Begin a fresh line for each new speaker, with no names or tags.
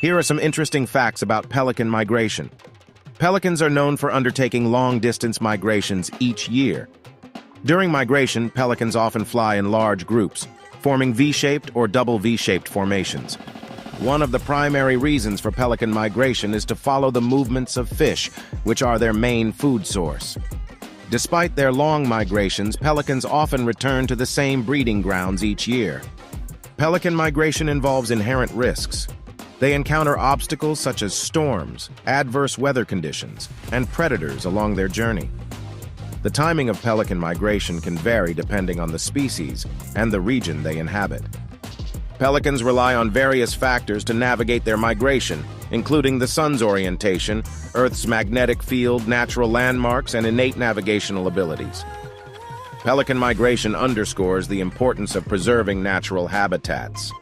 Here are some interesting facts about pelican migration. Pelicans are known for undertaking long-distance migrations each year. During migration, pelicans often fly in large groups, forming V-shaped or double V-shaped formations. One of the primary reasons for pelican migration is to follow the movements of fish, which are their main food source. Despite their long migrations, pelicans often return to the same breeding grounds each year. Pelican migration involves inherent risks. They encounter obstacles such as storms, adverse weather conditions, and predators along their journey. The timing of pelican migration can vary depending on the species and the region they inhabit. Pelicans rely on various factors to navigate their migration, including the sun's orientation, Earth's magnetic field, natural landmarks, and innate navigational abilities. Pelican migration underscores the importance of preserving natural habitats.